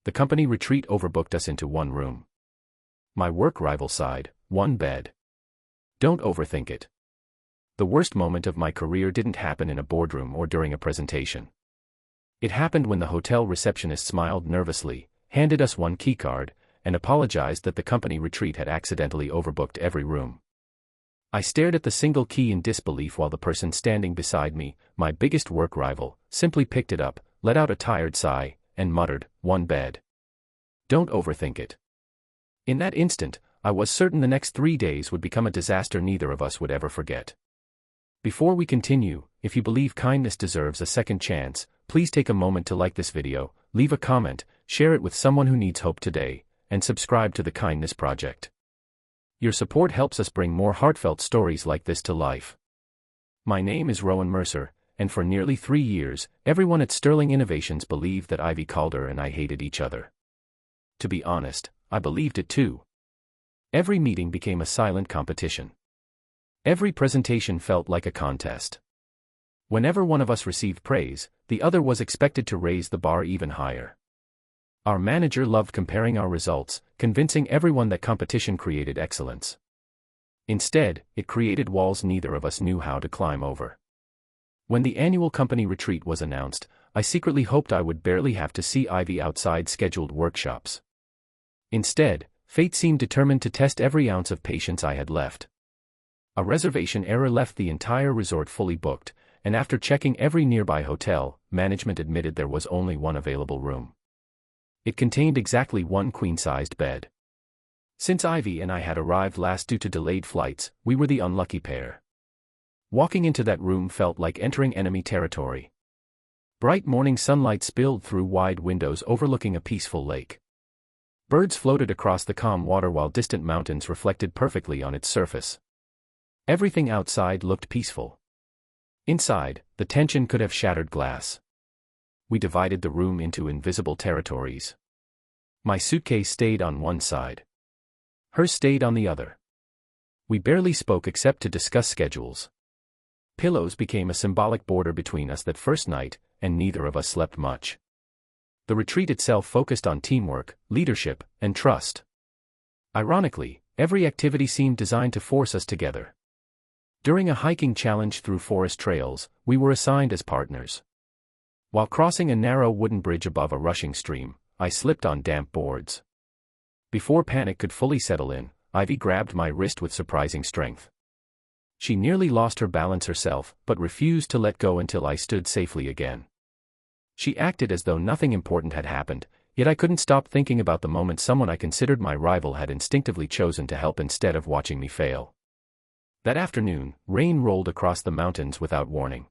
the company retreat overbooked us into one room. My work rival sighed, one bed. Don't overthink it. The worst moment of my career didn't happen in a boardroom or during a presentation. It happened when the hotel receptionist smiled nervously, handed us one keycard, and apologized that the company retreat had accidentally overbooked every room. I stared at the single key in disbelief while the person standing beside me, my biggest work rival, simply picked it up, let out a tired sigh, and muttered, one bed. Don't overthink it. In that instant, I was certain the next 3 days would become a disaster neither of us would ever forget. Before we continue, if you believe kindness deserves a second chance, please take a moment to like this video, leave a comment, share it with someone who needs hope today, and subscribe to the Kindness Project. Your support helps us bring more heartfelt stories like this to life. My name is Rowan Mercer, and for nearly 3 years, everyone at Sterling Innovations believed that Ivy Calder and I hated each other. To be honest, I believed it too. Every meeting became a silent competition. Every presentation felt like a contest. Whenever one of us received praise, the other was expected to raise the bar even higher. Our manager loved comparing our results, convincing everyone that competition created excellence. Instead, it created walls neither of us knew how to climb over. When the annual company retreat was announced, I secretly hoped I would barely have to see Ivy outside scheduled workshops. Instead, fate seemed determined to test every ounce of patience I had left. A reservation error left the entire resort fully booked, and after checking every nearby hotel, management admitted there was only one available room. It contained exactly one queen-sized bed. Since Ivy and I had arrived last due to delayed flights, we were the unlucky pair. Walking into that room felt like entering enemy territory. Bright morning sunlight spilled through wide windows overlooking a peaceful lake. Birds floated across the calm water while distant mountains reflected perfectly on its surface. Everything outside looked peaceful. Inside, the tension could have shattered glass. We divided the room into invisible territories. My suitcase stayed on one side. Hers stayed on the other. We barely spoke except to discuss schedules. Pillows became a symbolic border between us that first night, and neither of us slept much. The retreat itself focused on teamwork, leadership, and trust. Ironically, every activity seemed designed to force us together. During a hiking challenge through forest trails, we were assigned as partners. While crossing a narrow wooden bridge above a rushing stream, I slipped on damp boards. Before panic could fully settle in, Ivy grabbed my wrist with surprising strength. She nearly lost her balance herself, but refused to let go until I stood safely again. She acted as though nothing important had happened, yet I couldn't stop thinking about the moment someone I considered my rival had instinctively chosen to help instead of watching me fail. That afternoon, rain rolled across the mountains without warning.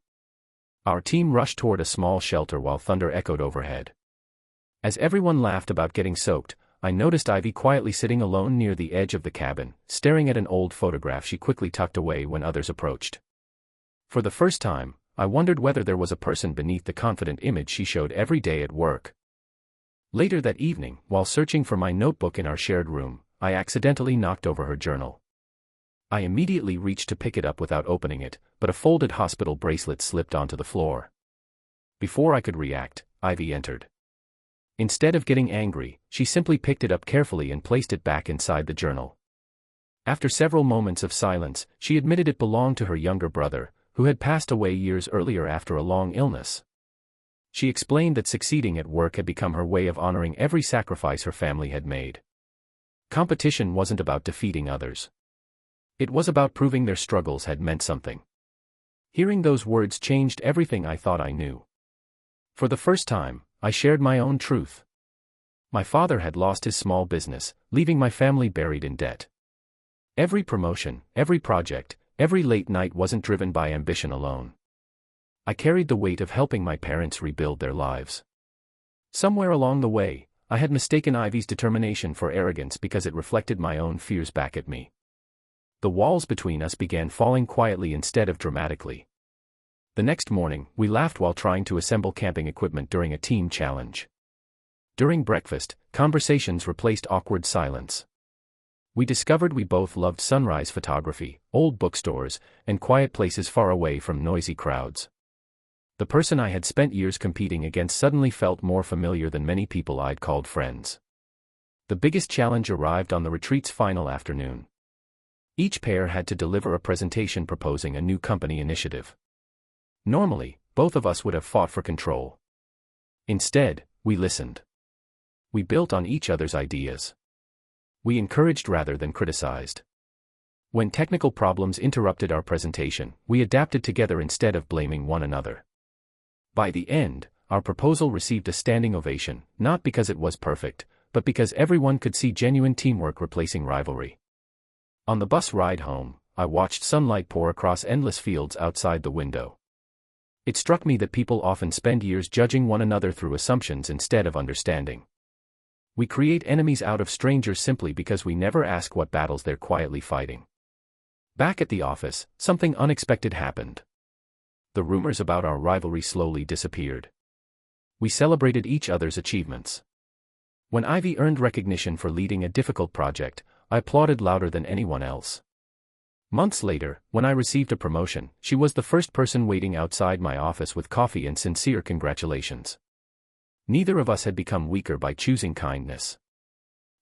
Our team rushed toward a small shelter while thunder echoed overhead. As everyone laughed about getting soaked, I noticed Ivy quietly sitting alone near the edge of the cabin, staring at an old photograph she quickly tucked away when others approached. For the first time, I wondered whether there was a person beneath the confident image she showed every day at work. Later that evening, while searching for my notebook in our shared room, I accidentally knocked over her journal. I immediately reached to pick it up without opening it, but a folded hospital bracelet slipped onto the floor. Before I could react, Ivy entered. Instead of getting angry, she simply picked it up carefully and placed it back inside the journal. After several moments of silence, she admitted it belonged to her younger brother, who had passed away years earlier after a long illness. She explained that succeeding at work had become her way of honoring every sacrifice her family had made. Competition wasn't about defeating others. It was about proving their struggles had meant something. Hearing those words changed everything I thought I knew. For the first time, I shared my own truth. My father had lost his small business, leaving my family buried in debt. Every promotion, every project, every late night wasn't driven by ambition alone. I carried the weight of helping my parents rebuild their lives. Somewhere along the way, I had mistaken Ivy's determination for arrogance because it reflected my own fears back at me. The walls between us began falling quietly instead of dramatically. The next morning, we laughed while trying to assemble camping equipment during a team challenge. During breakfast, conversations replaced awkward silence. We discovered we both loved sunrise photography, old bookstores, and quiet places far away from noisy crowds. The person I had spent years competing against suddenly felt more familiar than many people I'd called friends. The biggest challenge arrived on the retreat's final afternoon. Each pair had to deliver a presentation proposing a new company initiative. Normally, both of us would have fought for control. Instead, we listened. We built on each other's ideas. We encouraged rather than criticized. When technical problems interrupted our presentation, we adapted together instead of blaming one another. By the end, our proposal received a standing ovation, not because it was perfect, but because everyone could see genuine teamwork replacing rivalry. On the bus ride home, I watched sunlight pour across endless fields outside the window. It struck me that people often spend years judging one another through assumptions instead of understanding. We create enemies out of strangers simply because we never ask what battles they're quietly fighting. Back at the office, something unexpected happened. The rumors about our rivalry slowly disappeared. We celebrated each other's achievements. When Ivy earned recognition for leading a difficult project, I applauded louder than anyone else. Months later, when I received a promotion, she was the first person waiting outside my office with coffee and sincere congratulations. Neither of us had become weaker by choosing kindness.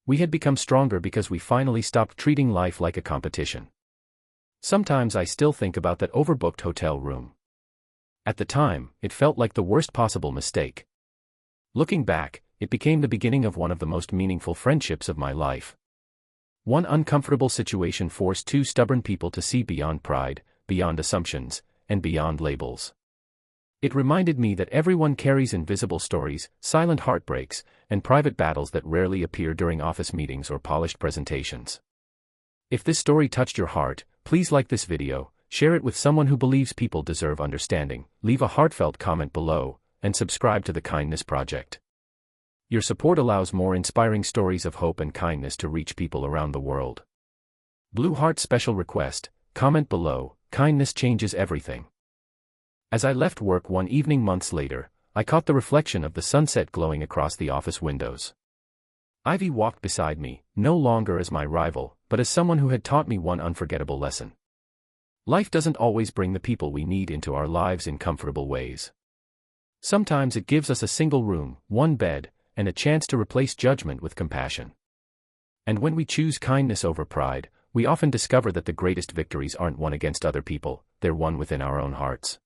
We had become stronger because we finally stopped treating life like a competition. Sometimes I still think about that overbooked hotel room. At the time, it felt like the worst possible mistake. Looking back, it became the beginning of one of the most meaningful friendships of my life. One uncomfortable situation forced two stubborn people to see beyond pride, beyond assumptions, and beyond labels. It reminded me that everyone carries invisible stories, silent heartbreaks, and private battles that rarely appear during office meetings or polished presentations. If this story touched your heart, please like this video, share it with someone who believes people deserve understanding, leave a heartfelt comment below, and subscribe to the Kindness Project. Your support allows more inspiring stories of hope and kindness to reach people around the world. Blue Heart special request, comment below, kindness changes everything. As I left work one evening months later, I caught the reflection of the sunset glowing across the office windows. Ivy walked beside me, no longer as my rival, but as someone who had taught me one unforgettable lesson. Life doesn't always bring the people we need into our lives in comfortable ways. Sometimes it gives us a single room, one bed, and a chance to replace judgment with compassion. And when we choose kindness over pride, we often discover that the greatest victories aren't won against other people, they're won within our own hearts.